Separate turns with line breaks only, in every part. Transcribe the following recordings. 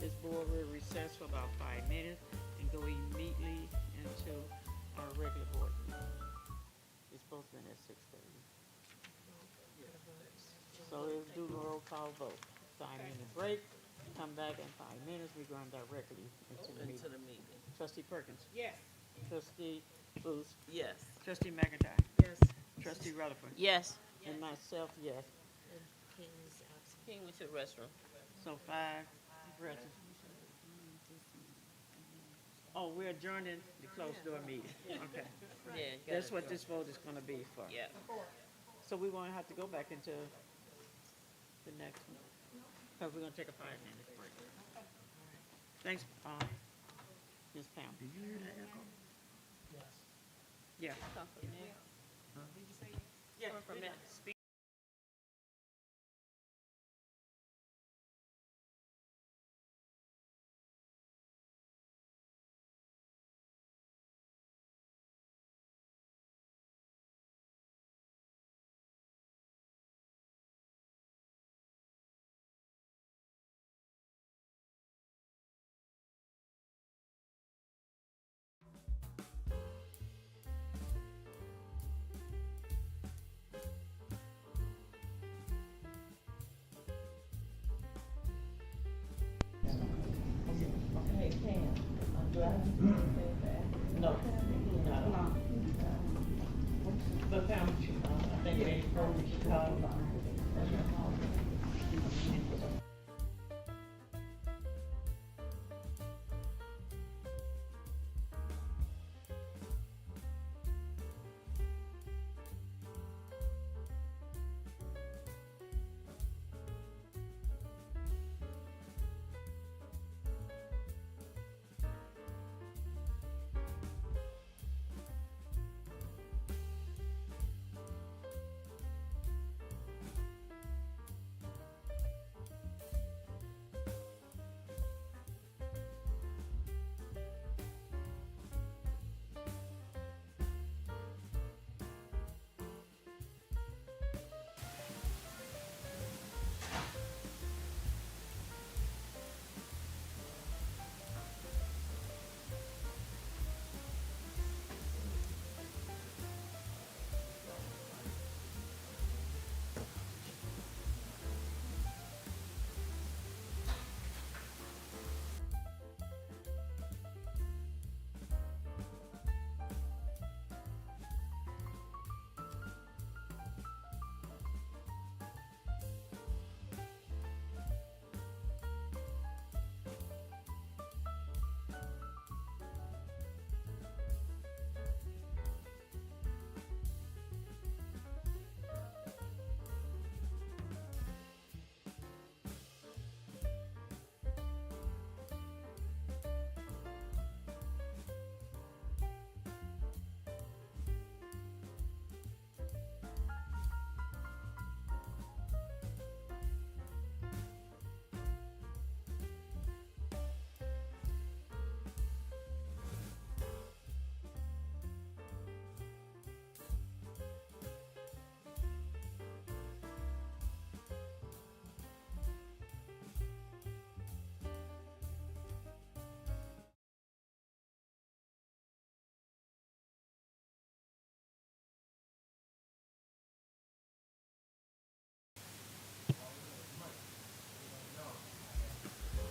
This board will recess for about 5 minutes and go immediately into our regular board meeting. It's supposed to be at 6:30. So let's do the roll call vote. 5 minute break, come back in 5 minutes, we're going directly into the meeting. Trustee Perkins.
Yes.
Trustee Booth.
Yes.
Trustee McIntyre.
Yes.
Trustee Rutherford.
Yes.
And myself, yes.
King went to the restroom.
So 5 present. Oh, we're adjourning the closed door meeting. Okay.
Yeah.
That's what this vote is gonna be for.
Yeah.
So we won't have to go back into the next one, because we're gonna take a 5 minute break. Thanks, Ms. Pam. Do you hear that echo? Yeah.
Come from there.
Yeah.
Come from there. Speak.
Hey, Pam, do I have to say that? No, not at all. But Pam, I think they probably should call.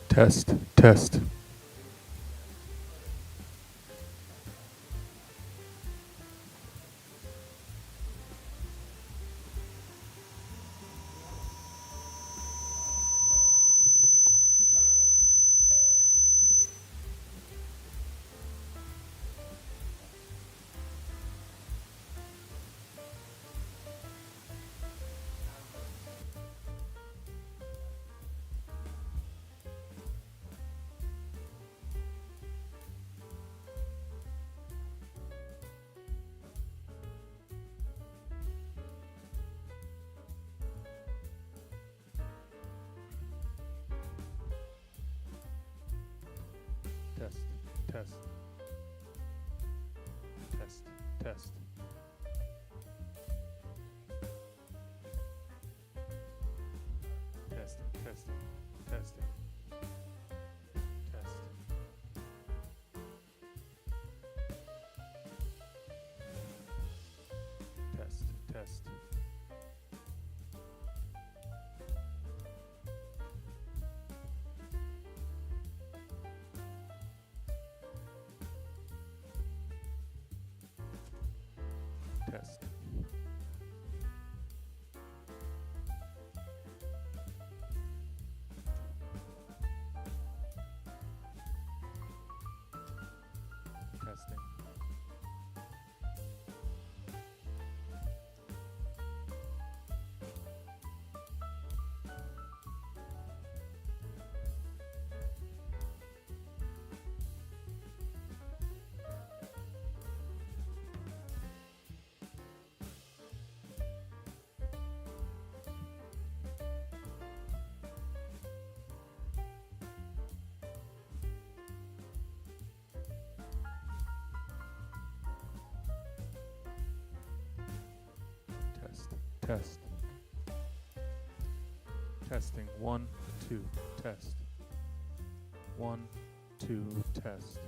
Test, test. Test, test. Test, test. Testing, testing, testing. test, test, testing, test, testing, 1, 2, test, 1, 2, test,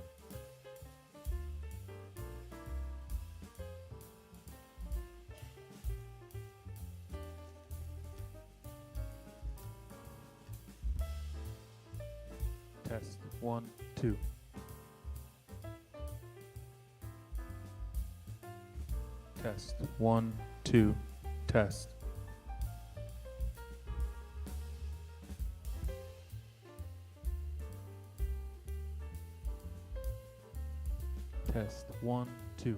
test, 1, 2, test, 1, 2, test, test, 1, 2,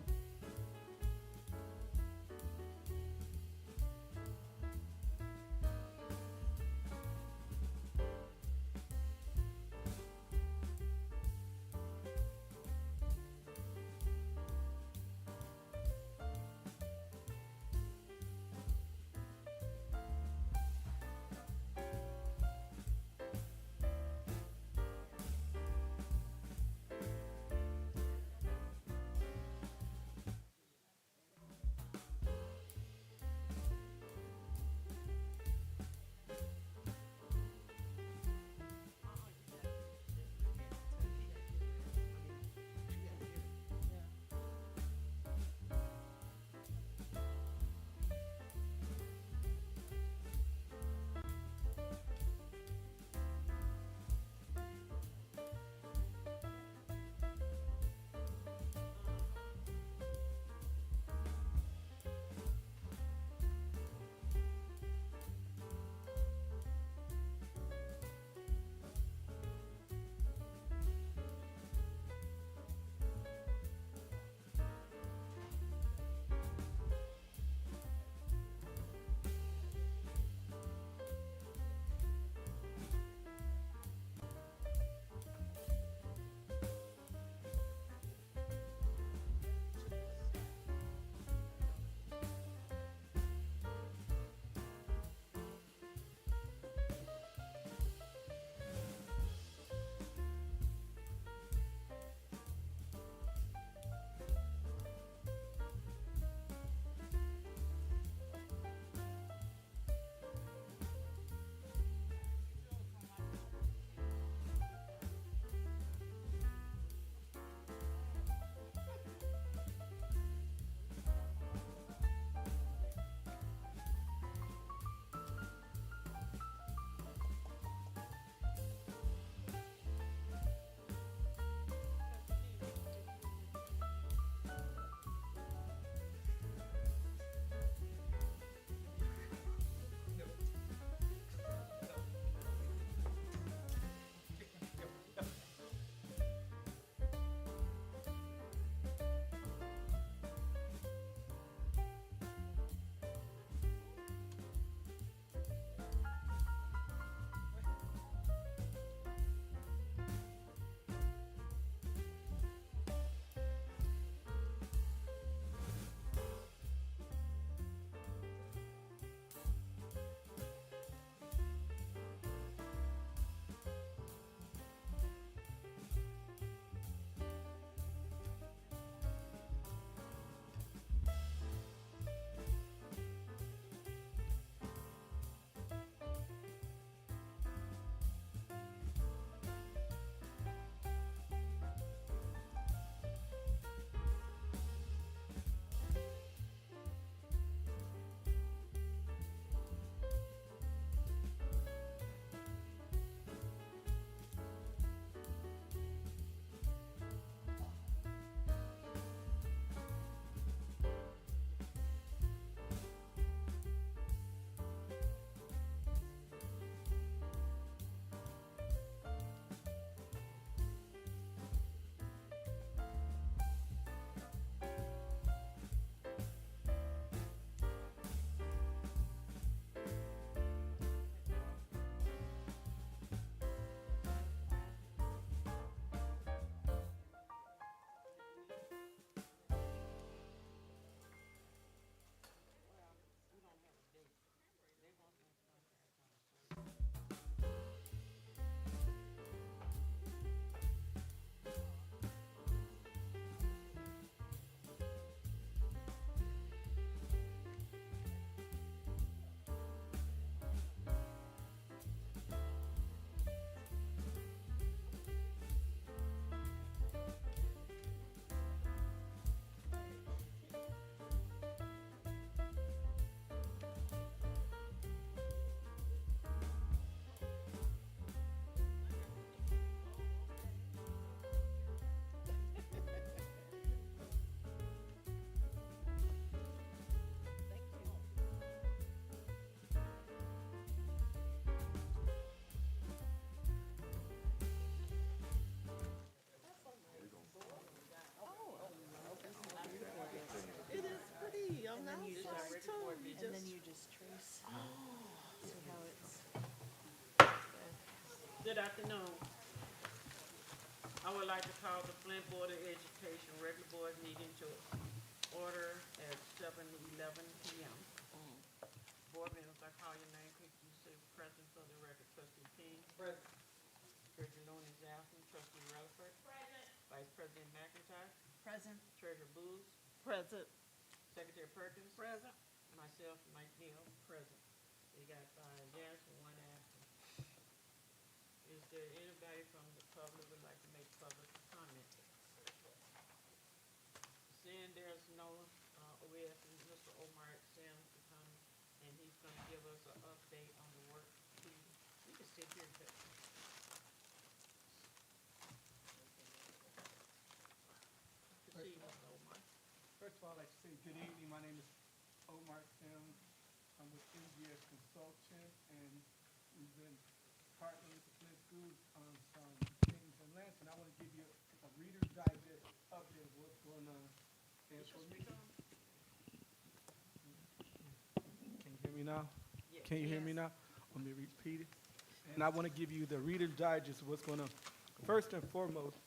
afternoon. I would like to call the Flint Board of Education regular board meeting to order at 7:11 p.m. Board members, I call your name, could you say present for the record? Trustee King? Present. Treasurer Loon is absent. Trustee Rutherford? Present. Vice President McIntyre?
Present.
Treasurer Booth?
Present.
Secretary Perkins?
Present.
Myself, Mike Neal, present. We got 5 yes and 1 absent. Is there anybody from the public would like to make public comment? Seeing there's no, we have Mr. Omar Sims to come, and he's gonna give us an update on the work. We can sit here, but. Proceed, Mr. Omar.
First of all, I'd like to say good evening. My name is Omar Sims. I'm with MGS Consultant, and we've been partnering with the Flint Schools on some things in Lansing. I want to give you a Reader's Digest update of what's going on. And for me, can you hear me now?
Yeah.
Can you hear me now? Let me repeat it. And I want to give you the Reader's Digest of what's going on. First and foremost,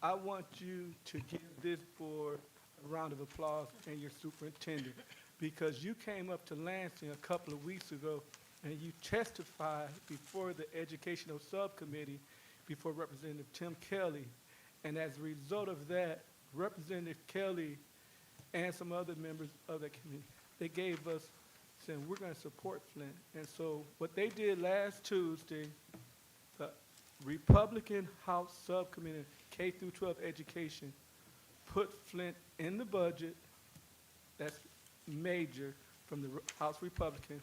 I want you to give this board a round of applause and your superintendent, because you came up to Lansing a couple of weeks ago and you testified before the educational subcommittee, before Representative Tim Kelly. And as a result of that, Representative Kelly and some other members of the committee, they gave us, saying, we're going to support Flint. And so what they did last Tuesday, the Republican House Subcommittee, K through 12 Education, put Flint in the budget. That's major from the House Republican.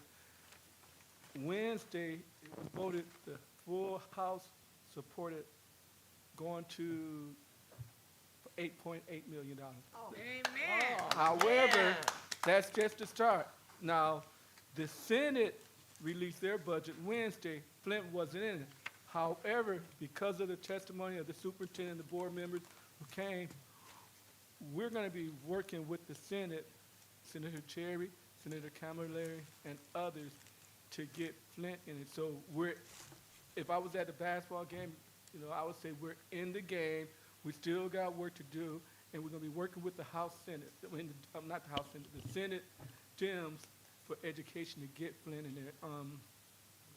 Wednesday, it was voted, the full House supported going to $8.8 million.
Amen.
However, that's just the start. Now, the Senate released their budget Wednesday. Flint wasn't in it. However, because of the testimony of the superintendent and the board members who came, we're going to be working with the Senate, Senator Cherry, Senator Camilleri, and others to get Flint in it. So if I was at the basketball game, I would say we're in the game. We still got work to do, and we're going to be working with the House Senate, not the House Senate, the Senate Dems for education to get Flint in there.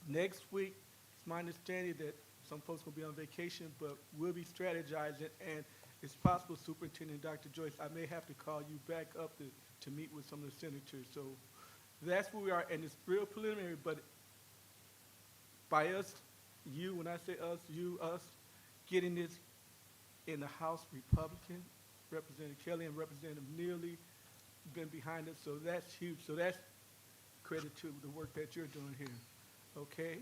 Next week, it's my understanding that some folks will be on vacation, but we'll be strategizing, and it's possible, Superintendent Dr. Joyce, I may have to call you back up to meet with some of the senators. So that's where we are, and it's real preliminary, but by us, you, when I say us, you, us, getting this in the House Republican, Representative Kelly and Representative Neely been behind it, so that's huge. So that's credit to the work that you're doing here, okay?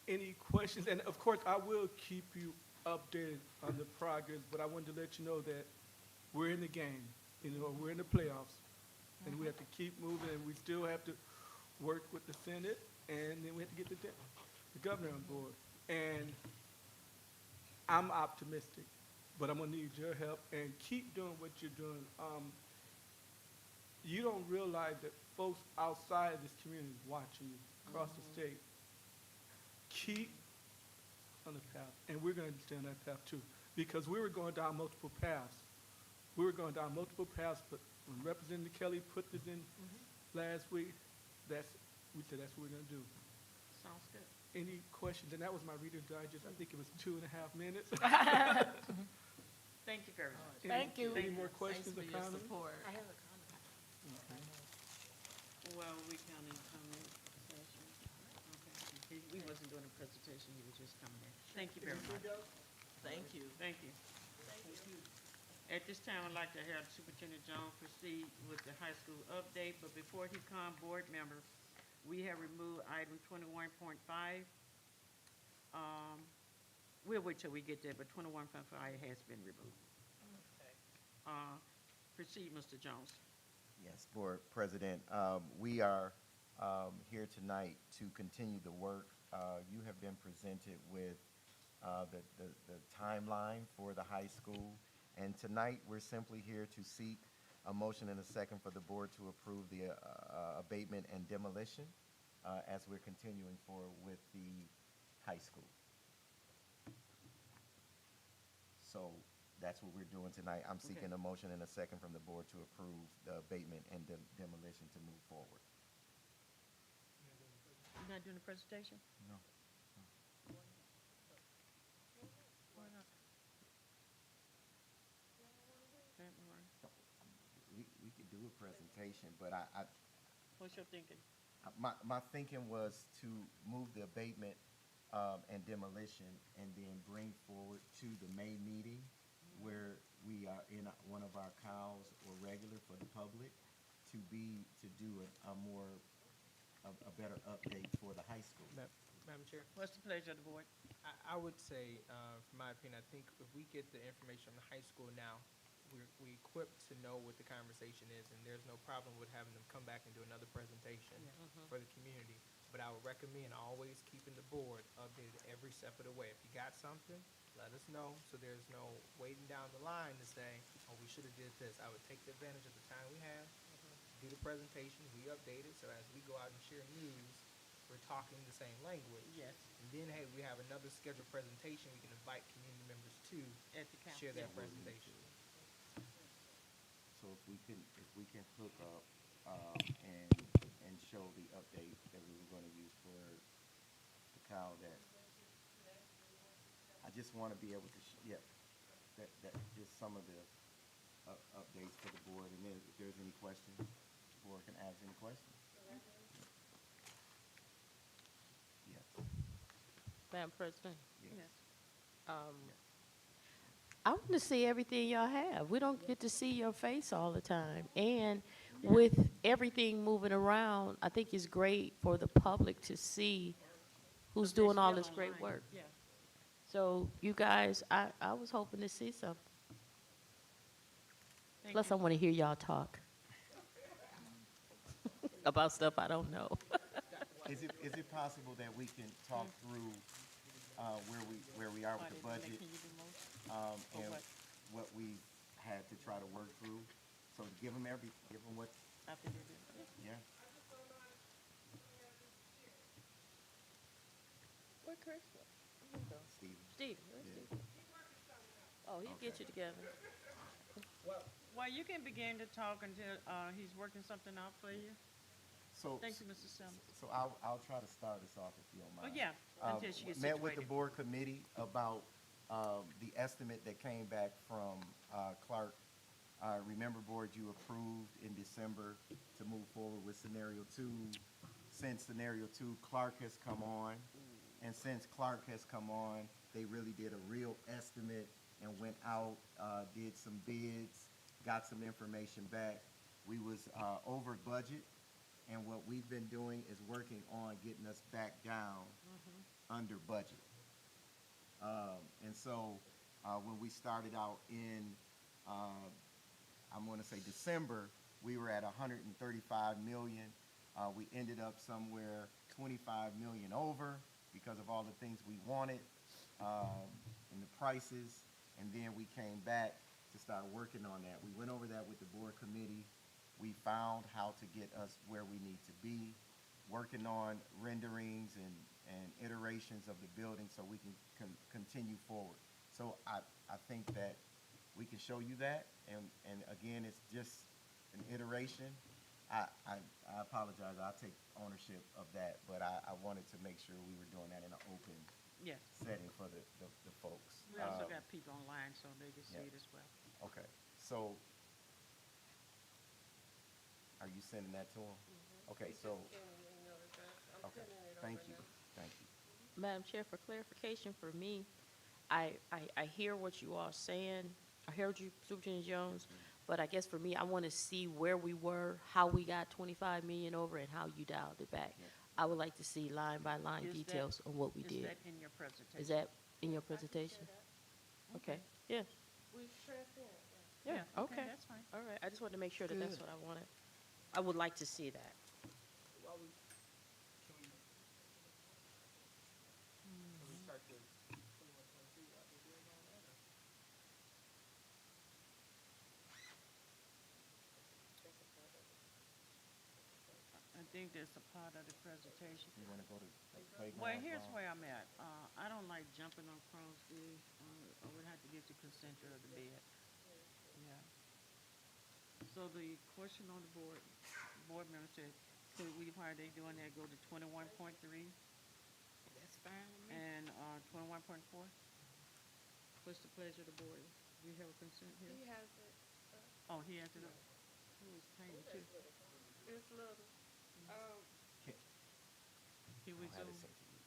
Any questions? And of course, I will keep you updated on the progress, but I wanted to let you know that we're in the game, we're in the playoffs, and we have to keep moving, and we still have to work with the Senate, and then we have to get the governor on board. And I'm optimistic, but I'm gonna need your help, and keep doing what you're doing. You don't realize that folks outside of this community is watching you across the state. Keep on the path, and we're going to stay on that path too, because we were going down multiple paths. But when Representative Kelly put this in last week, we said that's what we're going to do.
Sounds good.
Any questions? And that was my Reader's Digest. I think it was 2.5 minutes.
Thank you very much.
Thank you.
Any more questions or
Thanks for your
comments?
support.
I have a comment.
Well, we counting comment session. Okay. We wasn't doing a presentation, he was just coming in. Thank you very much.
Thank you.
Thank you. At this time, I'd like to have Superintendent Jones proceed with the high school update, but before he comes, board members, we have removed item 21.5. We'll wait till we get there, but 21.5 has been removed. Proceed, Mr. Jones.
Yes, Board President, we are here tonight to continue the work. You have been presented with the timeline for the high school, and tonight we're simply here to seek a motion and a second for the board to approve the abatement and demolition as we're continuing forward with the high school. So that's what we're doing tonight. I'm seeking a motion and a second from the board to approve the abatement and demolition to move forward.
You're not doing the presentation?
No.
Why not? Okay, Moran.
We could do a presentation, but
What's your thinking?
my thinking was to move the abatement and demolition and then bring forward to the May meeting where we are in one of our cows or regular for the public to do a better update for the high school.
Madam Chair,
What's the pleasure of the board?
I would say, from my opinion, I think if we get the information from the high school now, we equipped to know what the conversation is, and there's no problem with having them come back and do another presentation for the community. But I would recommend always keeping the board updated every step of the way. If you got something, let us know, so there's no waiting down the line to say, oh, we should have did this. I would take the advantage of the time we have, do the presentation, we update it, so as we go out and share news, we're talking the same language.
Yes.
And then, hey, we have another scheduled presentation, we can invite community members to
At the council.
share that
Yeah.
presentation.
So if we can hook up and show the update that we were going to use for the cow, that I just want to be able to that just some of the updates for the board, and then if there's any questions, the board can ask any questions. Yes.
Madam President,
Yes.
I want to see everything y'all have. We don't get to see your face all the time. And with everything moving around, I think it's great for the public to see who's
They're
doing all
still
this great
online.
work.
Yeah.
So you guys, I was hoping to see something.
Thank
Plus,
you.
I want to hear y'all talk about stuff I don't know.
Is it possible that we can talk through where we are with the budget
Can you do most?
and
what?
what we had to try to work through? So give them what,
After you do it.
yeah.
Where Chris?
Steve.
Steve.
Yeah.
Oh, he'll get you together.
Well, you can begin to talk until he's working something out for you.
So,
Thank you, Mr. Simmons.
so I'll try to start us off if you don't
Oh,
mind.
yeah, until she gets
Met with the
situated.
board committee about the estimate that came back from Clark. Remember, board, you approved in December to move forward with scenario 2. Since scenario 2, Clark has come on, and since Clark has come on, they really did a real estimate and went out, did some bids, got some information back. We was over budget, and what we've been doing is working on getting us back down under budget. And so when we started out in, I'm going to say December, we were at 135 million. We ended up somewhere 25 million over because of all the things we wanted and the prices. And then we came back to start working on that. We went over that with the board committee. We found how to get us where we need to be, working on renderings and iterations of the building so we can continue forward. So I think that we can show you that, and again, it's just an iteration. I apologize, I'll take ownership of that, but I wanted to make sure we were doing that in an open
Yes.
setting for the folks.
We also got people online, so they can see
yeah.
it as well.
Okay, so are you sending that to them? Okay, so, okay, thank you.
Madam Chair, for clarification for me, I hear what you are saying. I heard you, Superintendent Jones, but I guess for me, I want to see where we were, how we got 25 million over, and how you dialed it back.
Yeah.
I would like to see line by line
Is that-
details on what we
Is
did.
that in your presentation?
Is that in your presentation? Okay, yeah. Yeah, okay.
That's fine.
All right, I just wanted to make sure that that's what I wanted. I would like to see that.
Can we start the 21-22 while we're doing all that, or?
I think that's a part of the presentation.
You want to go to the playground?
Well, here's
Ron?
where I'm at. I don't like jumping across the, I would have to get the consent of the bid. Yeah. So the question on the board member said, could we, while they doing that, go to 21.3
That's fine with me.
and 21.4? What's the pleasure of the board? Do we have a consent here?
He has it.
Oh, he has it up. Who is paying too?
It's little.
Can we
I'll have
zoom?
it sent to you.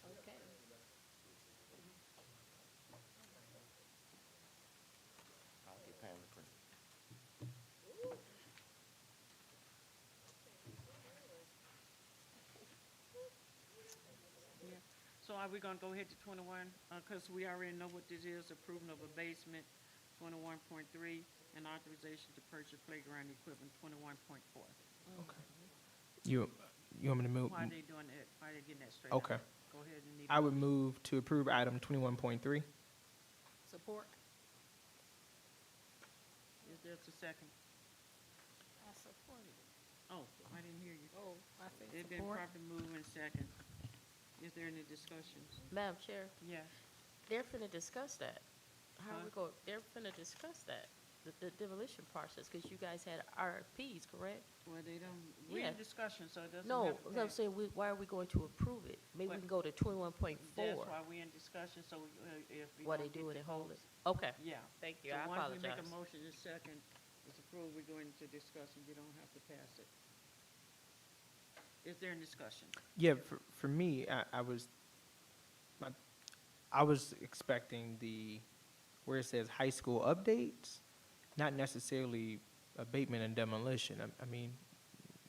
Okay.
I'll get Pam to print.
Yeah. So are we gonna go ahead to 21? Cause we already know what this is, approving of abasement, 21.3, and authorization to purchase playground equipment, 21.4.
Okay. You want me to move?
Why are they doing that? Why are they getting that straight?
Okay.
out? Go ahead and need.
I would move to approve item 21.3.
Support.
Is there a second?
I support it.
Oh, I didn't hear you.
Oh, I say
It's been
support.
properly moved and second. Is there any discussions?
Madam Chair,
Yes.
they're finna discuss that. How are we
Huh?
they're finna discuss that, the demolition process, because you guys had RFPs, correct?
Well, they don't, we're
Yeah.
in discussion, so it doesn't
No,
have to
I'm
pass.
saying, why are we going to approve it? Maybe we
What?
can go to 21.4.
That's why we're in discussion, so if we
Why
don't
they do
get
it
the
and hold it.
votes-
Okay,
Yeah.
thank you,
So
I
once we make a
apologize.
motion and second, it's approved, we go into discussion, you don't have to pass it. Is there any discussion?
Yeah, for me, I was expecting where it says high school updates, not necessarily abatement and demolition. I mean,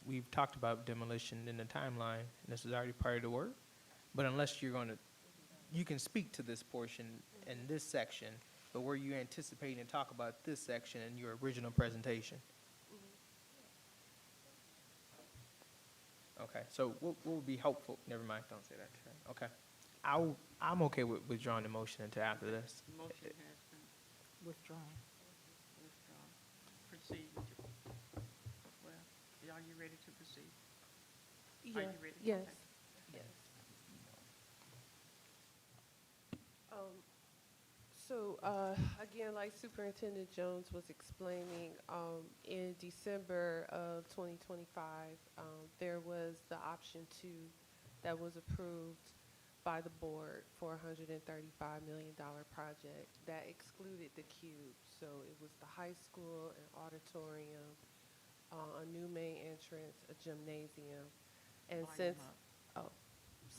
we've talked about demolition in the timeline, and this is already part of the work. But unless you can speak to this portion in this section, but were you anticipating to talk about this section in your original presentation? Okay, so what would be helpful, never mind, don't say that. Okay. I'm okay with withdrawing the motion until after this.
The motion has been
Withdrawn.
withdrawn. Proceed with your, well, are you ready to proceed? Are you ready?
Yes.
Okay.
Yes. So, again, like Superintendent Jones was explaining, in December of 2025, there was the option 2 that was approved by the board for a $135 million project that excluded the cube. So it was the high school, an auditorium, a new main entrance, a gymnasium. And
Volume up.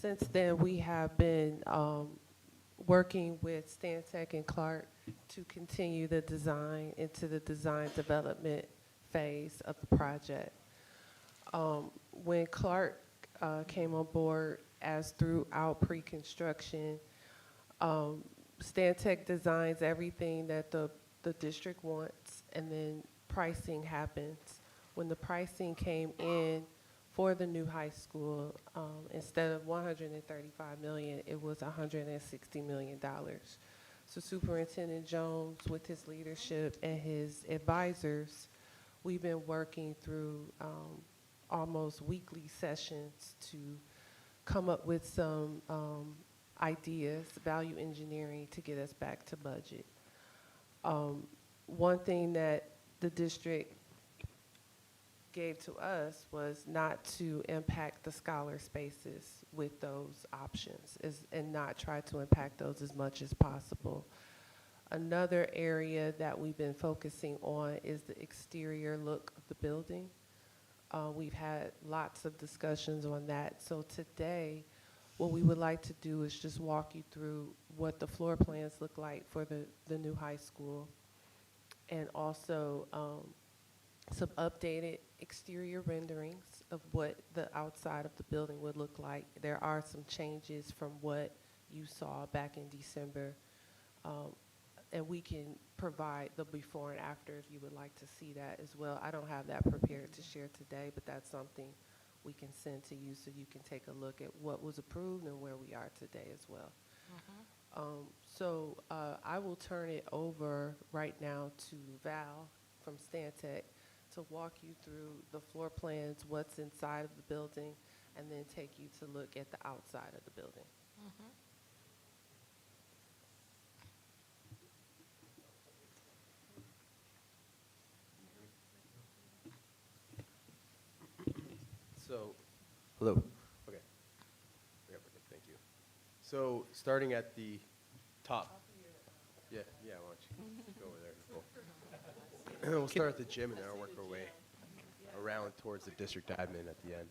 since then, we have been working with Stantec and Clark to continue the design into the design development phase of the project. When Clark came on board as throughout pre-construction, Stantec designs everything that the district wants, and then pricing happens. When the pricing came in for the new high school, instead of $135 million, it was $160 million. So Superintendent Jones, with his leadership and his advisors, we've been working through almost weekly sessions to come up with some ideas, value engineering, to get us back to budget. One thing that the district gave to us was not to impact the scholar spaces with those options and not try to impact those as much as possible. Another area that we've been focusing on is the exterior look of the building. We've had lots of discussions on that. So today, what we would like to do is just walk you through what the floor plans look like for the new high school, and also some updated exterior renderings of what the outside of the building would look like. There are some changes from what you saw back in December, and we can provide the before and after if you would like to see that as well. I don't have that prepared to share today, but that's something we can send to you so you can take a look at what was approved and where we are today as well. So I will turn it over right now to Val from Stantec to walk you through the floor plans, what's inside of the building, and then take you to look at the outside of the building.
So, hello. Okay. Yeah, okay, thank you. So, starting at the top. Yeah, why don't you go over there, Nicole. We'll start at the gym and then I'll work our way around towards the district admin at the end.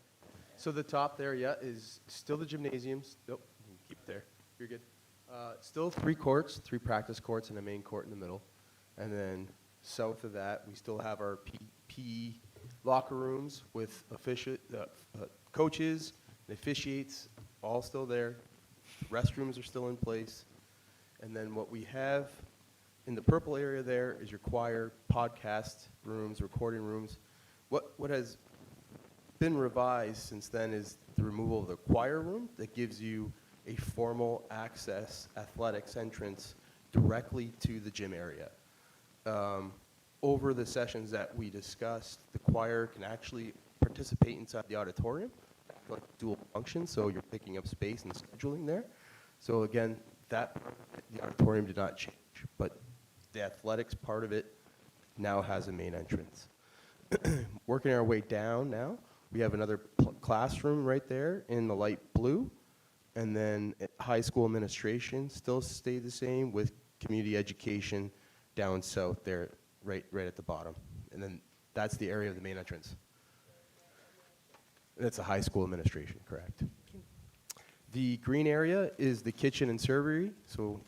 So the top there, yeah, is still the gymnasiums. Nope, you can keep it there. You're good. Still 3 courts, 3 practice courts and a main court in the middle. And then south of that, we still have our PE locker rooms with coaches and officiates, all still there. Restrooms are still in place. And then what we have in the purple area there is your choir, podcast rooms, recording rooms. What has been revised since then is the removal of the choir room that gives you a formal access athletics entrance directly to the gym area. Over the sessions that we discussed, the choir can actually participate inside the auditorium, like dual function, so you're picking up space and scheduling there. So again, that part of it, the auditorium did not change, but the athletics part of it now has a main entrance. Working our way down now, we have another classroom right there in the light blue, and then high school administration still stayed the same with community education down south there, right at the bottom. And then that's the area of the main entrance. That's a high school administration, correct. The green area is the kitchen and servery, so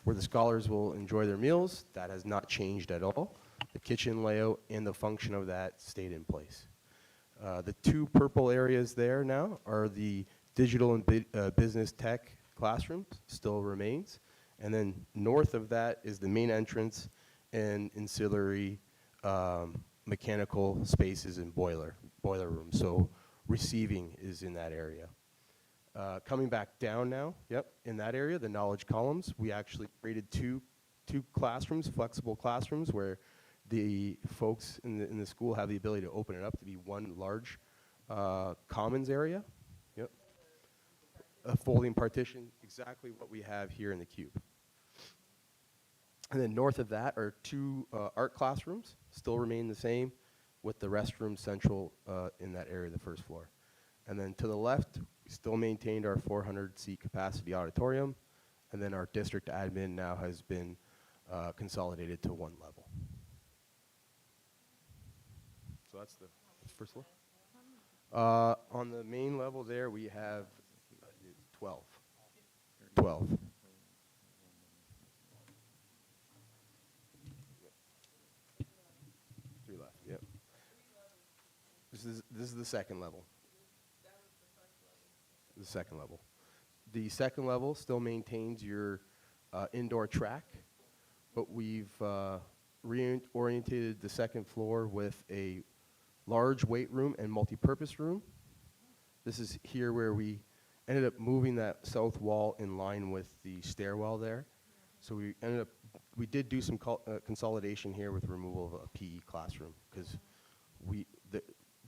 where the scholars will enjoy their meals. That has not changed at all. The kitchen layout and the function of that stayed in place. The 2 purple areas there now are the digital and business tech classrooms, still remains. And then north of that is the main entrance and ancillary mechanical spaces and boiler rooms. So receiving is in that area. Coming back down now, in that area, the knowledge columns, we actually created two classrooms, flexible classrooms, where the folks in the school have the ability to open it up to be one large commons area. A folding partition, exactly what we have here in the cube. And then north of that are 2 art classrooms, still remain the same, with the restroom central in that area, the first floor. And then to the left, we still maintained our 400-seat capacity auditorium, and then our district admin now has been consolidated to 1 level. So that's the first floor. On the main level there, we have 12. 12. Three left, yep. This is the second level. The second level. The second level still maintains your indoor track, but we've reorientated the second floor with a large weight room and multi-purpose room. This is here where we ended up moving that south wall in line with the stairwell there. So we did do some consolidation here with removal of a PE classroom, because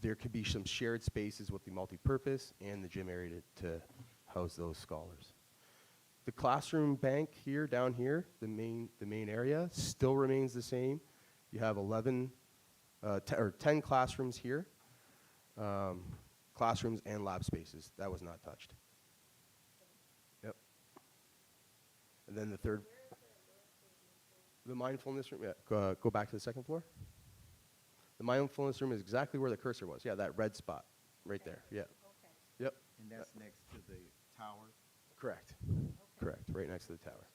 there could be some shared spaces with the multi-purpose and the gym area to house those scholars. The classroom bank here, down here, the main area, still remains the same. You have 10 classrooms here, classrooms and lab spaces. That was not touched. Yep. And then the third, the mindfulness room, go back to the second floor. The mindfulness room is exactly where the cursor was. Yeah, that red spot right there. Yeah.
Okay.
Yep.
And that's next to the tower?
Correct. Correct. Right next to the tower.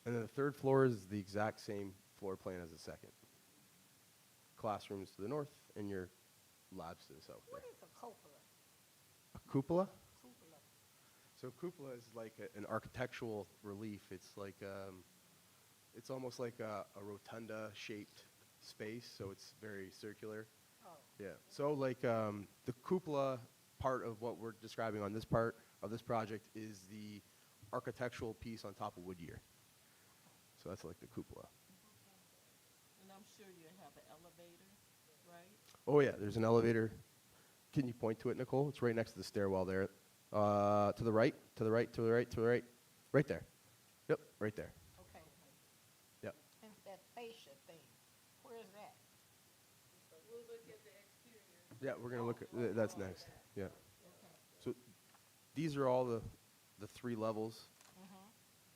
And then the third floor is the exact same floor plan as the second. Classrooms to the north and your labs to the south.
What
there.
is a cupola?
A cupola?
Cupola.
So cupola is like an architectural relief. It's like it's almost like a rotunda shaped space, so it's very circular.
Oh.
Yeah. So like the cupola part of what we're describing on this part of this project is the architectural piece on top of Woodyear. So that's like the cupola.
And I'm sure you have an elevator, right?
Oh yeah, there's an elevator. Can you point to it, Nicole? It's right next to the stairwell there. To the right, to the right, to the right, to the right. Right there. Yep, right there.
Okay.
Yep.
And that fascia thing, where is that?
Yeah, we're gonna look at, that's next. Yeah. So these are all the 3 levels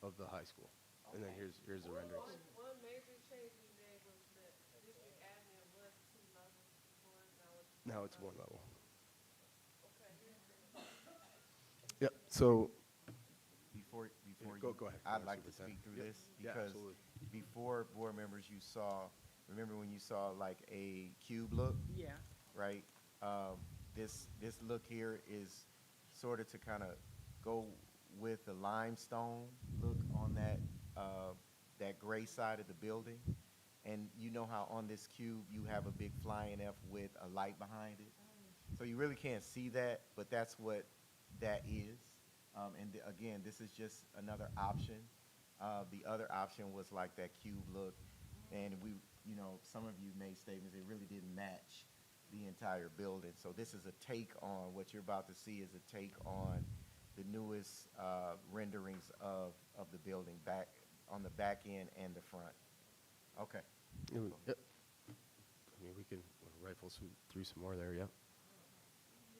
of the high school. And then here's the renderings.
One major change we made was that district admin was 2 levels before, now it's
Now it's 1 level. Yep, so,
Before
Go-
you,
go ahead.
I'd
Go
like
ahead,
to speak
Superintendent.
through
Yeah,
this
yeah,
because
absolutely.
before board members, you saw, remember when you saw like a cube look,
Yeah.
right? This look here is sort of to kind of go with the limestone look on that gray side of the building. And you know how on this cube you have a big flying F with a light behind it? So you really can't see that, but that's what that is. Again, this is just another option. The other option was like that cube look, and some of you made statements, it really didn't match the entire building. So this is a take on, what you're about to see is a take on the newest renderings of the building on the back end and the front. Okay.
yep. I mean, we can rifle through some more there, yeah.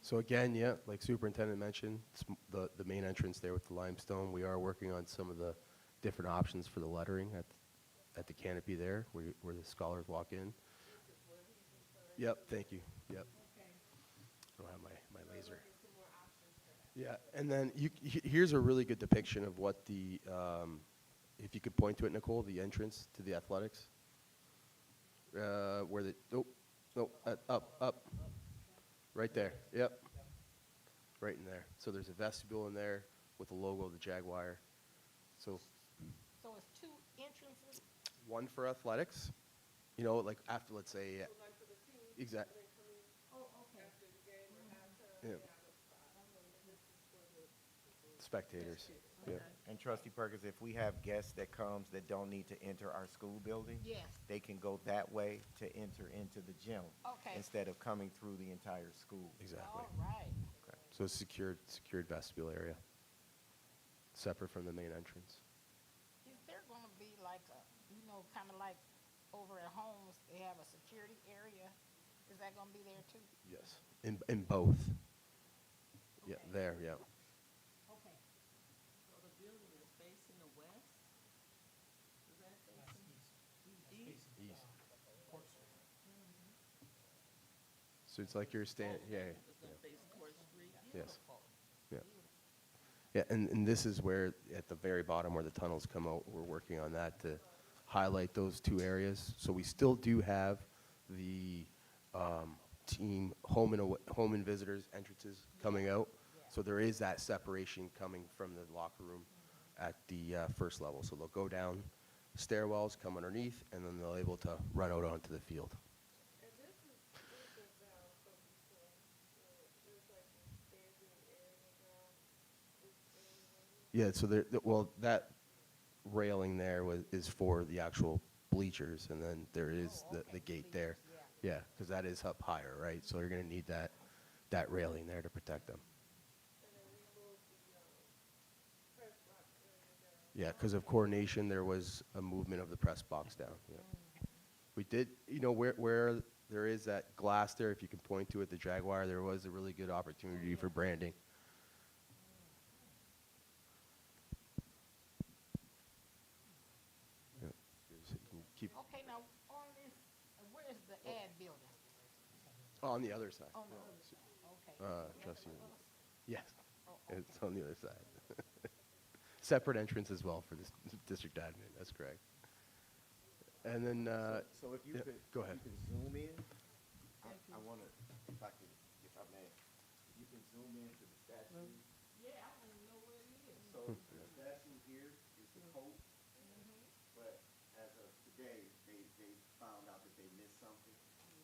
So again, yeah, like Superintendent mentioned, the main entrance there with the limestone, we are working on some of the different options for the lettering at the canopy there, where the scholars walk in. Yep, thank you, yep. I don't have my laser. Yeah, and then here's a really good depiction of what the, if you could point to it, Nicole, the entrance to the athletics. Where the, up. Right there, yep. Right in there. So there's a vestibule in there with the logo of the Jaguar. So
So it's 2 entrances?
one for athletics, like after, let's say, exact.
Oh, okay.
Yeah. Spectators, yeah.
And Trustee Perkins, if we have guests that comes that don't need to enter our school building,
Yes.
they can go that way to enter into the gym.
Okay.
Instead of coming through the entire school.
Exactly.
All right.
So it's secured vestibule area, separate from the main entrance.
Is there gonna be like kind of like over at homes, they have a security area? Is that gonna be there too?
Yes. In both. Yeah,
Okay.
there, yeah.
Okay.
So the building is facing the west? Is that facing east?
East. So it's like you're standing, yeah,
It's gonna face towards the street?
yes. Yeah. Yeah, and this is where, at the very bottom where the tunnels come out, we're working on that to highlight those 2 areas. So we still do have the team home and visitors entrances coming out. So there is that separation coming from the locker room at the first level. So they'll go down stairwells, come underneath, and then they'll able to run out onto the field. Yeah, so that railing there is for the actual bleachers, and then there is the gate there. Yeah, because that is up higher, right? So you're going to need that railing there to protect them. Yeah, because of coordination, there was a movement of the press box down, yeah. We did, where there is that glass there, if you can point to it, the Jaguar, there was a really good opportunity for branding. Yeah. So you can keep
Okay, now, on this, where is the ad building?
on the other side.
On the other side, okay.
Trustee. Yes, it's on the other side. Separate entrance as well for this district admin, that's correct. And then,
So if you
yeah,
could.
go ahead.
If you can zoom in, I want to, if I may, if you can zoom in to the statue.
Yeah, I don't even know where it is.
So the statue here is the coat, but as of today, they found out that they missed something.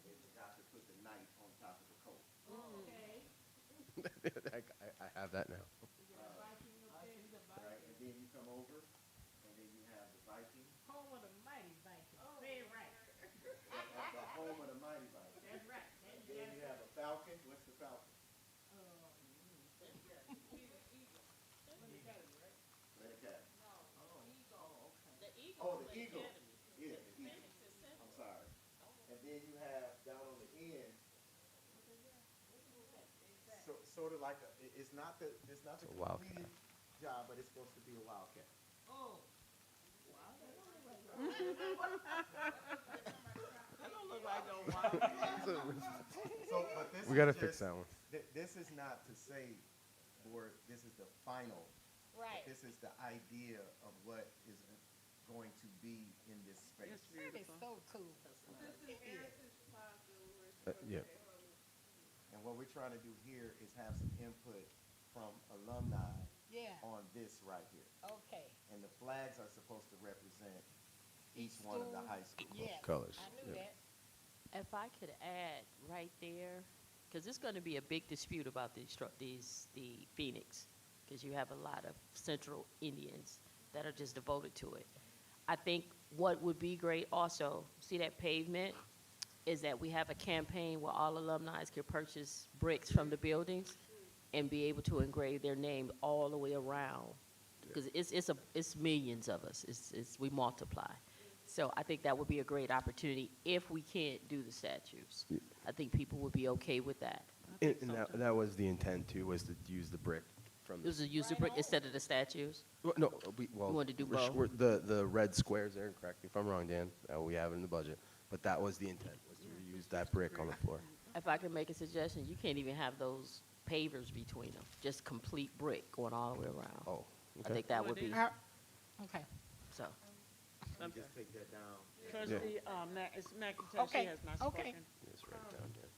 They forgot to put the knife on top of the coat.
Okay.
I have that now.
Right, and then Viking.
Home of the mighty Viking. Say it right.
That's the home of the mighty Viking.
That's right.
And then you have a falcon. What's the falcon? Plante Academy. Oh, the eagle. Yeah, the eagle. I'm sorry. And then you have down on the end, sort of like it's not the
It's a wildcat.
completed job, but it's supposed to be a wildcat.
Oh,
That don't look like no wild.
So, but this
We
is
gotta
just-
fix that one.
This is not to say, board, this is the final.
right.
This is the idea of what is going to be in this space.
It's
That is
beautiful.
so cool. It is.
Yeah.
And what we're trying to do here is have some input from alumni
Yeah,
on this right here.
okay.
And the flags are supposed to represent each one of the
School.
high schools.
Yes,
Colors,
I knew
yeah.
that.
If I could add right there, because it's going to be a big dispute about the Phoenix, because you have a lot of Central Indians that are just devoted to it. I think what would be great also, see that pavement, is that we have a campaign where all alumni could purchase bricks from the buildings and be able to engrave their name all the way around. Because it's millions of us, we multiply. So I think that would be a great opportunity if we can't do the statues.
Yeah.
I think people would be okay with that.
And that was the intent too, was to use the brick from
It
the.
was a use the brick instead of the statues.
Well, no, well.
You wanted to do
we're sh-
both?
we're- The red squares there, correct me if I'm wrong, Dan, we have it in the budget, but that was the intent, was to reuse that brick on the floor.
If I can make a suggestion, you can't even have those pavers between them, just complete brick going all the way around.
Oh,
I
okay.
think that would be,
Okay.
so.
Let me just take that down.
Trustee, it's McIntosh,
Okay,
she has not
okay.
spoken.
Yes, right down there.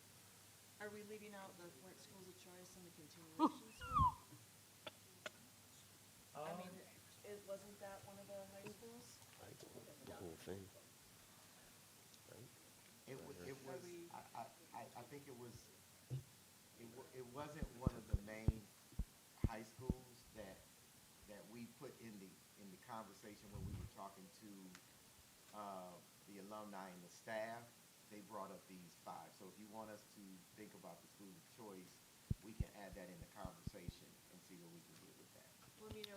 Are we leaving out the Flint Schools of Choice and the continuation school? I mean, wasn't that one of the high schools?
The whole thing.
It was, I think it wasn't one of the main high schools that we put in the conversation when we were talking to, the alumni and the staff. They brought up these 5. So if you want us to think about the school of choice, we can add that in the conversation and see what we can do with that.
Well, I mean,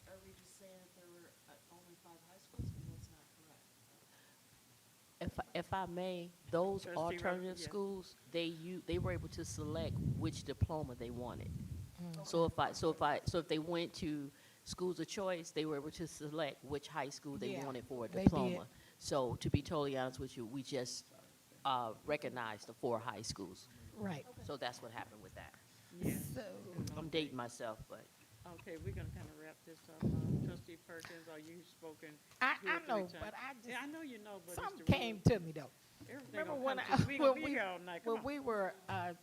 are we just saying that there were only 5 high schools? I mean, that's not correct.
If I may, those
Trustee Rob-
alternative
yeah.
schools, they were able to select which diploma they wanted.
Mm.
So if they went to schools of choice, they were able to select which high school they
Yeah,
wanted for a
they did.
diploma. So to be totally honest with you, we just recognized the 4 high schools.
Right.
So that's what happened with that.
Yeah.
So,
I'm dating myself, but
Okay, we're gonna kind of wrap this up. Trustee Perkins, are you spoken?
I
2 or 3
know,
times?
but I
Yeah, I
just,
know you know, but it's
something
the rules.
came to me though.
Everything
Remember
gonna
when
come to- we gonna
when
be
we,
here all night. Come
when
on.
we were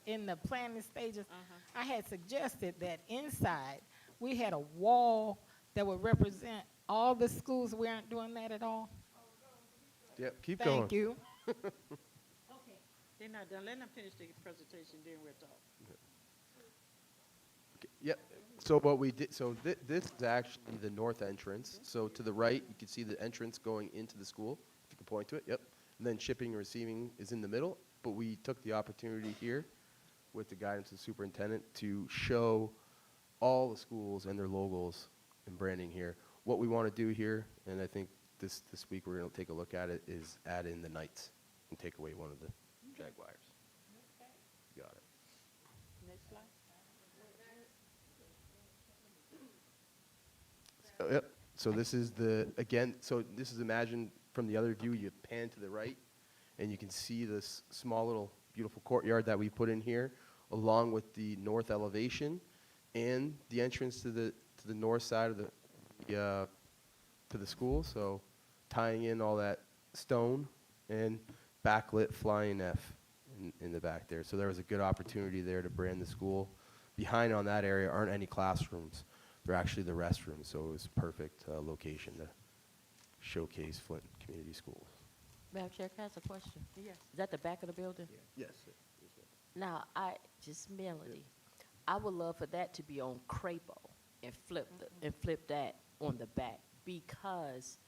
in the planning stages, I had suggested that inside, we had a wall that would represent all the schools. We aren't doing that at all?
Yep, keep going.
Thank you.
They're not done. Let them finish the presentation, then we'll talk.
Yep, so what we did, so this is actually the north entrance. So to the right, you can see the entrance going into the school, if you can point to it, yep. And then shipping and receiving is in the middle, but we took the opportunity here with the guidance of the superintendent to show all the schools and their logos and branding here. What we want to do here, and I think this week we're going to take a look at it, is add in the Knights and take away one of the Jaguars. Got it.
Next slide.
Yep, so this is again, so this is imagine from the other view, you pan to the right, and you can see this small little beautiful courtyard that we put in here, along with the north elevation and the entrance to the north side of to the school, so tying in all that stone and backlit flying F in the back there. So there was a good opportunity there to brand the school. Behind on that area aren't any classrooms. They're actually the restrooms, so it was a perfect location to showcase Flint Community Schools.
Madam Chair, can I ask a question?
Yes.
Is that the back of the building?
Yes.
Now, Melody, I would love for that to be on Crapo and flip that on the back, because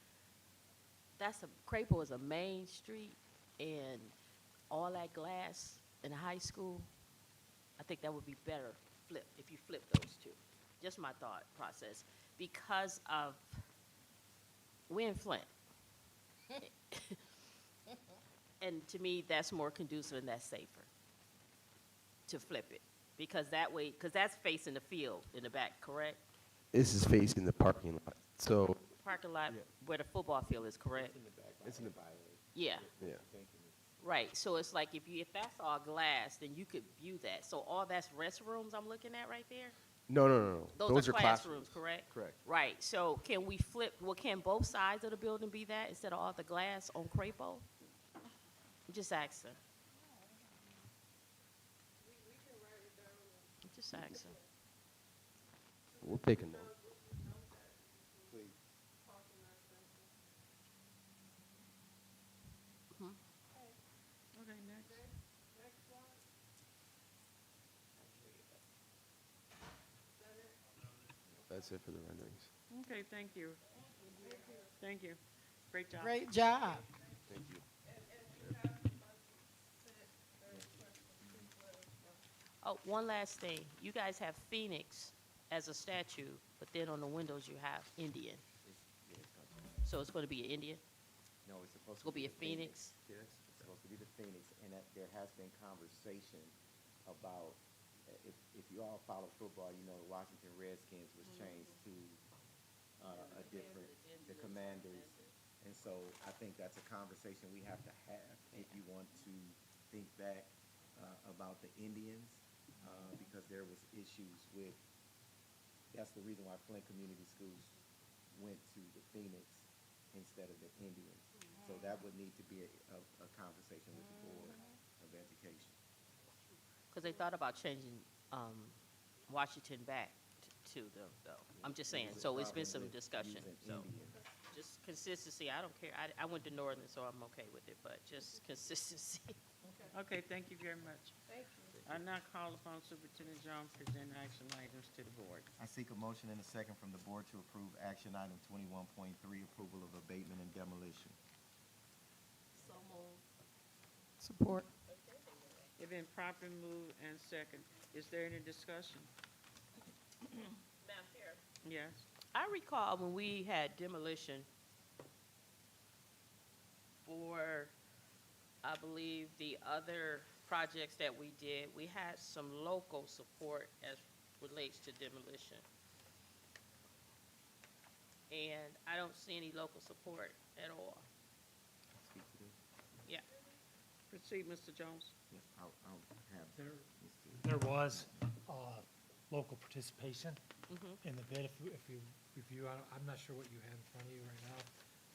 Crapo is a main street, and all that glass in high school, I think that would be better if you flip those two. Just my thought process, because of, we're in Flint. And to me, that's more conducive and that's safer to flip it. Because that's facing the field in the back, correct?
This is facing the parking lot, so.
Parking lot where the football field is, correct?
It's in the back.
Yeah,
Yeah.
right. So it's like if that's all glass, then you could view that. So all that's restrooms I'm looking at right there?
No.
Those are classrooms, correct?
Correct.
Right. So can we flip, can both sides of the building be that instead of all the glass on Crapo? I'm just asking. I'm just asking.
We'll take a note.
Okay, next.
That's it for the renderings.
Okay, thank you. Thank you. Great job.
Great job.
Thank you.
Oh, one last thing. You guys have Phoenix as a statue, but then on the windows you have Indian. So it's going to be an Indian?
No, it's supposed
It's going to be a Phoenix?
Yes, it's supposed to be the Phoenix, and that there has been conversation about, if you all follow football, you know the Washington Redskins was changed to a different, the Commanders. And so I think that's a conversation we have to have if you want to think back about the Indians, because there was issues with, that's the reason why Flint Community Schools went to the Phoenix instead of the Indians. So that would need to be a conversation with the Board of Education.
Because they thought about changing Washington back to them, though. I'm just saying, so it's been some discussion, so. Just consistency, I don't care. I went to Northern, so I'm okay with it, but just consistency.
Okay, thank you very much. Thank you. I now call upon Superintendent Jones to present action items to the board.
I seek a motion and a second from the Board to approve action item 21.3, approval of abatement and demolition.
So moved.
Support.
It been properly moved and second. Is there any discussion?
Madam Chair.
Yes.
I recall when we had demolition for, I believe, the other projects that we did, we had some local support as relates to demolition. And I don't see any local support at all.
Speak to this?
Yeah.
Proceed, Mr. Jones.
Yes, I'll have
There was local participation
Mm-hmm.
in the bid. If you review, I'm not sure what you have in front of you right now,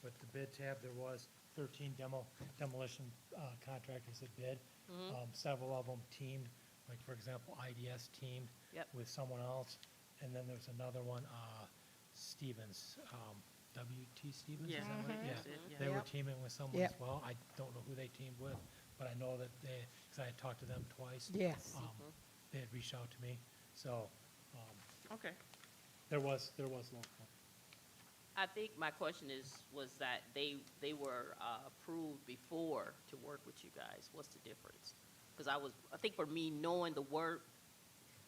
but the bid tab, there was 13 demolition contractors that bid. Several of them teamed, like for example, IDS teamed
Yep.
with someone else. And then there's another one, Stevens, WT Stevens, is
Yes.
that right?
That's
Yeah.
it, yeah.
They were
Yep.
teaming with someone
Yep.
as well. I don't know who they teamed with, but I know that because I had talked to them twice.
Yes.
They had reached out to me, so
Okay.
there was local.
I think my question was that they were approved before to work with you guys. What's the difference? Because I think for me, knowing the work,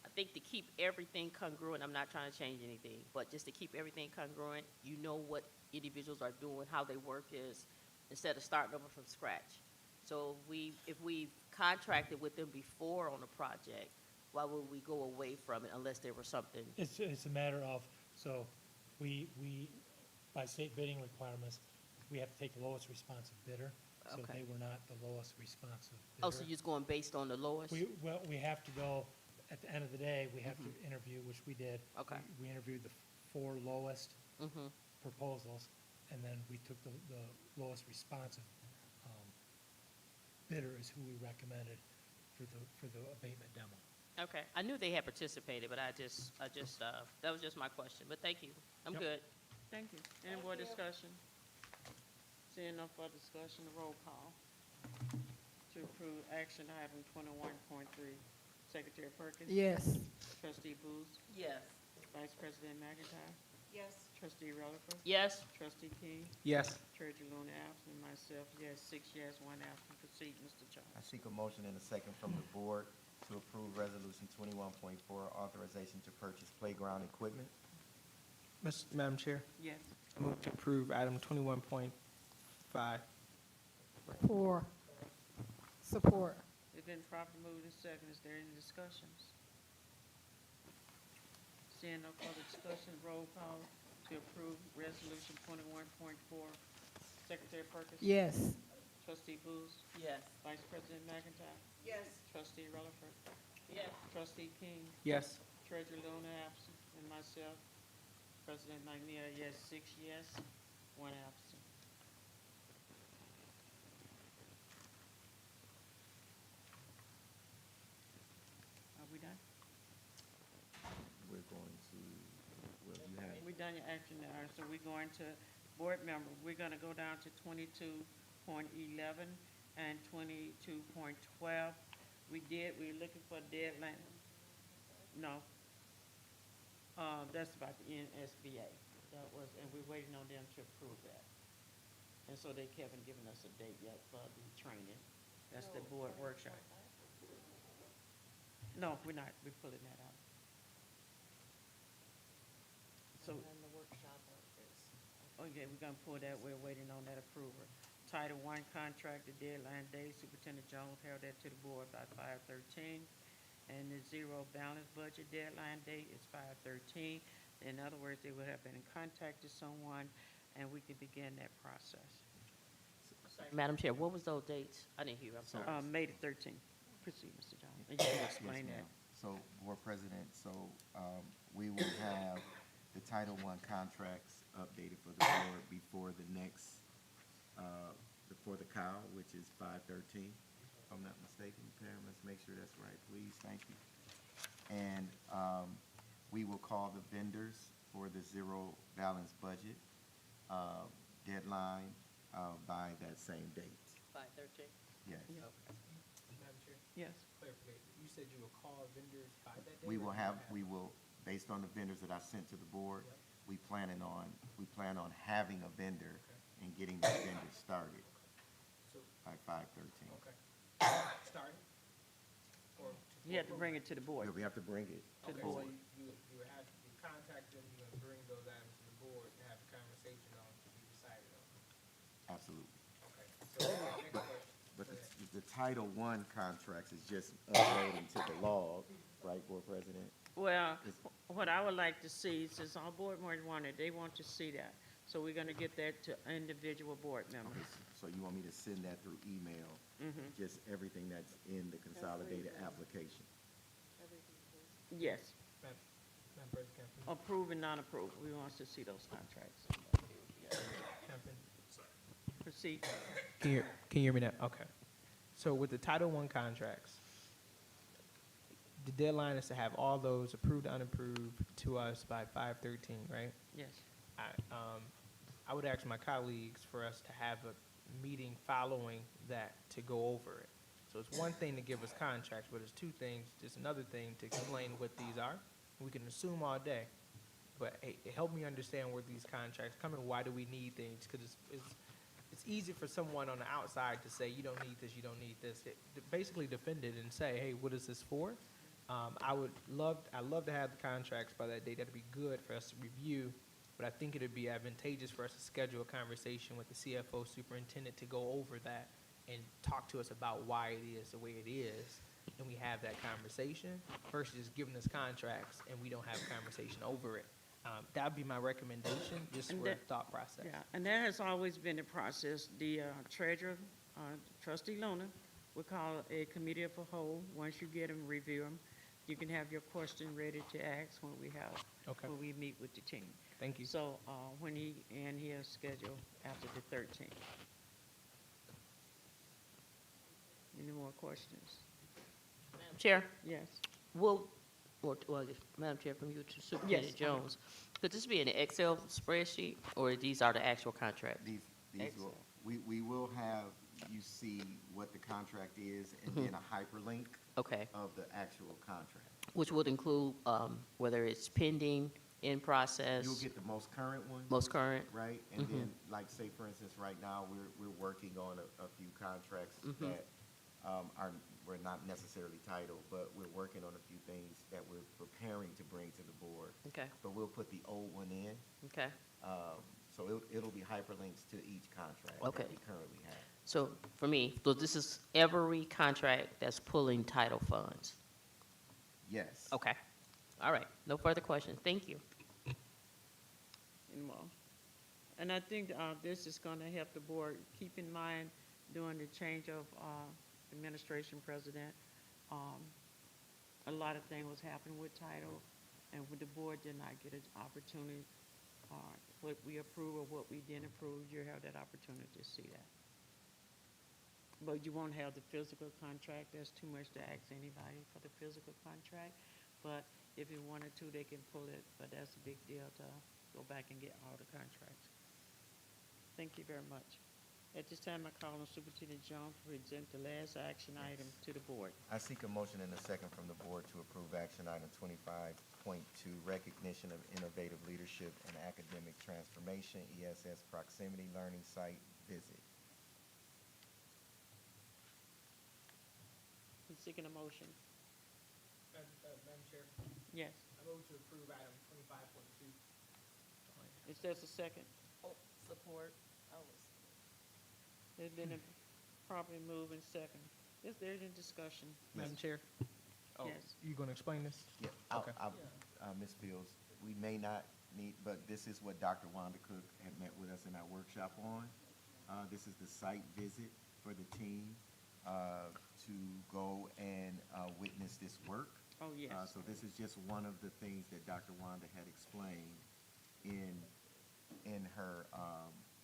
I think to keep everything congruent, I'm not trying to change anything, but just to keep everything congruent, you know what individuals are doing, how their work is, instead of starting over from scratch. So if we contracted with them before on a project, why would we go away from it unless there was something?
It's a matter of, so we, by state bidding requirements, we have to take the lowest responsive bidder. So
Okay.
they were not the lowest responsive bidder.
Oh, so you're just going based on the lowest?
Well, we have to go, at the end of the day, we have to interview, which we did.
Okay.
We interviewed the 4 lowest
Mm-hmm.
proposals, and then we took the lowest responsive bidder is who we recommended for the abatement demo.
Okay, I knew they had participated, but I just, that was just my question, but thank you. I'm
Yep.
good.
Thank you. Any more discussion? Seeing no further discussion, roll call to approve action item 21.3. Secretary Perkins?
Yes.
Trustee Booth?
Yes.
Vice President McIntyre?
Yes.
Trustee Rutherford,
Yes.
trustee King,
Yes.
treasurer Luna absent, myself, yes, 6 yes, 1 absent. Proceed, Mr. Jones.
I seek a motion and a second from the board to approve Resolution 21.4, authorization to purchase playground equipment.
Madam Chair,
Yes.
I move to approve item 21.5.
For support.
It's been properly moved and second. Is there any discussions? Seeing no further discussion, roll call to approve resolution 21.4. Secretary Perkins?
Yes.
Trustee Booth?
Yes.
Vice President McIntyre?
Yes.
Trustee Rutherford?
Yes.
Trustee King?
Yes.
Treasurer Luna absent, and myself, President McNeil, yes, 6 yes, 1 absent. Are we done?
We're going to, well, you have,
We done your action now, so we're going to board member, we're gonna go down to 22.11 and 22.12. We're looking for a deadline. No. That's about the NSBA. That was, and we're waiting on them to approve that. And so they haven't given us a date yet for the training. That's the board workshop. No, we're not, we're pulling that out. So. Okay, we're gonna pull that, we're waiting on that approval. Title I contract, the deadline date, Superintendent Jones held that to the board by 5/13. And the zero balance budget deadline date is 5/13. In other words, they would have been in contact with someone, and we could begin that process.
Madam Chair, what was those dates? I didn't hear, I'm sorry.
May the 13th. Proceed, Mr. Jones. And you can explain
yes,
that.
ma'am. So, Board President, we will have the Title I contracts updated for the board before the next, before the COW, which is 5/13. If I'm not mistaken, Pam, let's make sure that's right, please, thank you. And we will call the vendors for the zero balance budget deadline by that same date.
5/13?
Yes.
Yeah.
Madam Chair,
Yes.
clarification. You said you will call vendors by that date?
We
or
will
you
have, based on the vendors that I sent to the board,
Yep.
we plan on having a vendor and getting the vendor started
So,
by 5/13.
okay. Starting? Or?
You have to bring it to the board.
Yeah, we have to bring it
To the
Okay, so
board.
you have, you contact them, you're gonna bring those items to the board and have a conversation on to be decided on.
Absolutely.
Okay, so next question.
But the Title I contracts is just uploading to the log, right, Board President?
Well, what I would like to see, since all board members wanted, they want to see that. So we're gonna get that to individual board
Okay,
members.
so you want me to send that through email, just everything that's in the consolidated application?
Yes,
Madam President, can I please?
approve and non-approve. We want to see those contracts.
Can I finish?
Proceed.
Can you hear me now? Okay. So with the Title I contracts, the deadline is to have all those approved, unapproved to us by 5/13, right?
Yes.
I would ask my colleagues for us to have a meeting following that to go over it. So it's one thing to give us contracts, but it's two things, just another thing to explain what these are. We can assume all day, but hey, help me understand where these contracts come in, why do we need things? Because it's easy for someone on the outside to say, you don't need this, you don't need this. Basically defend it and say, hey, what is this for? I'd love to have the contracts by that date. That'd be good for us to review, but I think it'd be advantageous for us to schedule a conversation with the CFO superintendent to go over that and talk to us about why it is the way it is, and we have that conversation versus just giving us contracts and we don't have a conversation over it. That'd be my recommendation, just
And
for a
that-
thought process.
Yeah, and that has always been the process. The treasurer, trustee Lona, will call a committee of a whole. Once you get them, review them. You can have your question ready to ask when
Okay,
when we meet with the team.
thank you.
So, he'll schedule after the 13th. Any more questions?
Madam Chair,
Yes.
Madam Chair, from you to Superintendent
Yes.
Jones, could this be an Excel spreadsheet, or these are the actual contracts?
These will,
Excellent.
we will have you see what the contract is and then a hyperlink
Okay,
of the actual contract.
which would include whether it's pending, in process?
You'll get the most current one.
Most current?
Right, and then, like, say, for instance, right now, we're working on a few contracts that we're not necessarily titled, but we're working on a few things that we're preparing to bring to the board.
Okay,
But we'll put the old one in,
okay.
so it'll be hyperlinks to each contract
Okay.
that we currently have.
So for me, so this is every contract that's pulling title funds?
Yes.
Okay, all right, no further questions, thank you.
Anymore. And I think this is going to help the board keep in mind during the change of administration president. A lot of things was happening with title, and with the board did not get an opportunity. What we approve or what we didn't approve, you have that opportunity to see that. But you won't have the physical contract. There's too much to ask anybody for the physical contract. But if you wanted to, they can pull it, but that's a big deal to go back and get all the contracts. Thank you very much. At this time, I call on Superintendent Jones to present the last action item to the board.
I seek a motion and a second from the board to approve action item 25.2, recognition of innovative leadership and academic transformation, ESS proximity learning site visit.
I'm seeking a motion.
Madam Chair,
Yes.
I move to approve item 25.2.
Is there a second?
Oh, support. I was.
There's been a properly moved and second. Is there any discussion?
Madam Chair? Oh,
Yes.
you gonna explain this?
Yeah,
Okay.
Ms. Fields, we may not need, but this is what Dr. Wanda Cook had met with us in our workshop on. This is the site visit for the team to go and witness this work.
Oh, yes.
So this is just one of the things that Dr. Wanda had explained in her,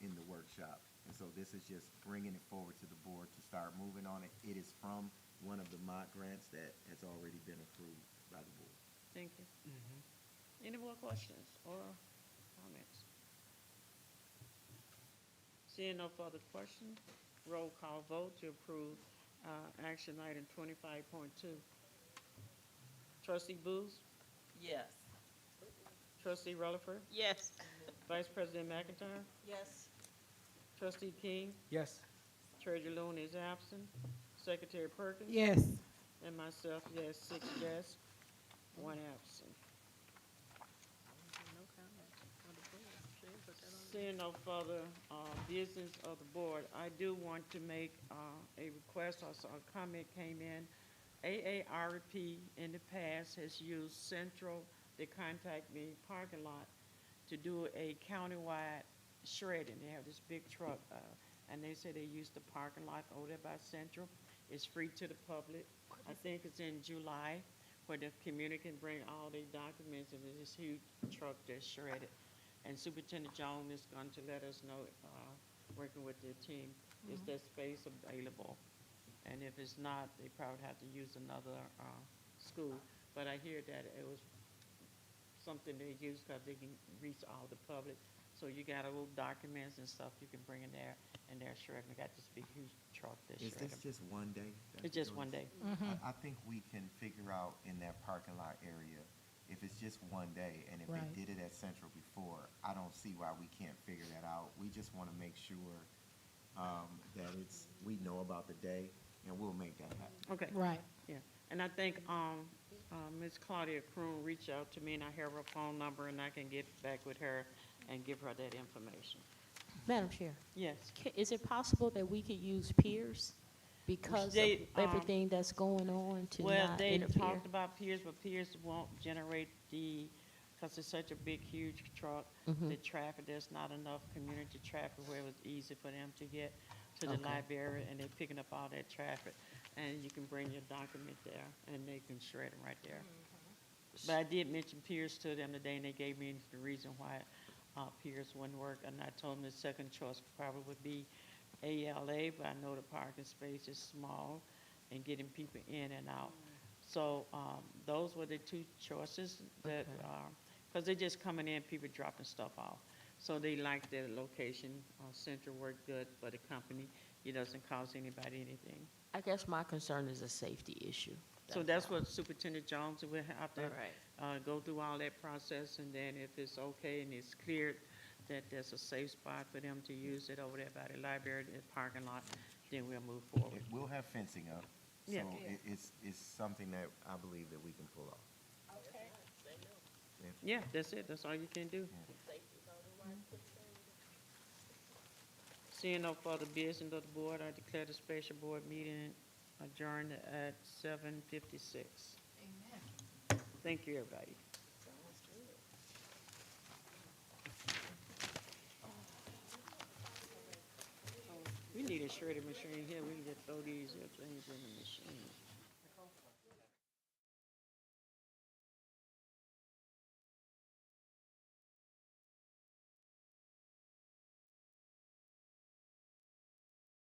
in the workshop. And so this is just bringing it forward to the board to start moving on it. It is from one of the mock grants that has already been approved by the board.
Thank you. Any more questions or comments? Seeing no further questions, roll call vote to approve action item 25.2. Trustee Booth,
Yes.
Trustee Rutherford,
Yes.
Vice President McIntyre,
Yes.
Trustee King,
Yes.
Treasurer Looney is absent, Secretary Perkins.
Yes.
And myself, yes, 6 yes, 1 absent. Seeing no further business of the board, I do want to make a request, or a comment came in. AARP in the past has used Central, the contact me parking lot, to do a countywide shredding. They have this big truck, and they say they use the parking lot over there by Central. It's free to the public. I think it's in July, where the community can bring all their documents, and there's this huge truck that's shredded. And Superintendent Jones is going to let us know, working with their team, is there space available? And if it's not, they probably have to use another school. But I hear that it was something they use because they can reach all the public. So you got a little documents and stuff you can bring in there, and they're shredding. They got this big, huge truck that's
Is
shredding.
this just one day?
It's just one day.
I think we can figure out in that parking lot area, if it's just one day, and if
Right.
they did it at Central before, I don't see why we can't figure that out. We just want to make sure that we know about the day, and we'll make that happen.
Okay.
Right.
Yeah, and I think Ms. Claudia Kroon reached out to me, and I have her phone number, and I can get back with her and give her that information.
Madam Chair,
Yes.
is it possible that we could use peers because
They,
of everything that's going on to
Well,
not
they
interfere?
talked about piers, but piers won't generate because it's such a big, huge truck, the traffic, there's not enough community traffic where it was easy for them to get to the
Okay.
library, and they're picking up all that traffic. And you can bring your document there, and they can shred them right there. But I did mention piers to them today, and they gave me the reason why piers wouldn't work. And I told them the second choice probably would be ALA, but I know the parking space is small and getting people in and out. So those were the two choices that, because they're just coming in, people dropping stuff off. So they like the location. Central worked good for the company. It doesn't cost anybody anything.
I guess my concern is a safety issue.
So that's what Superintendent Jones will have to,
All right.
go through all that process, and then if it's okay and it's cleared that there's a safe spot for them to use it over there by the library, the parking lot, then we'll move forward.
It will have fencing up, so
Yeah.
it's something that I believe that we can pull off.
Yeah, that's it, that's all you can do. Seeing no further business of the board, I declare the special board meeting adjourned at 7:56.
Amen.
Thank you, everybody. We need a shredding machine here, we can just throw these here things in the machine.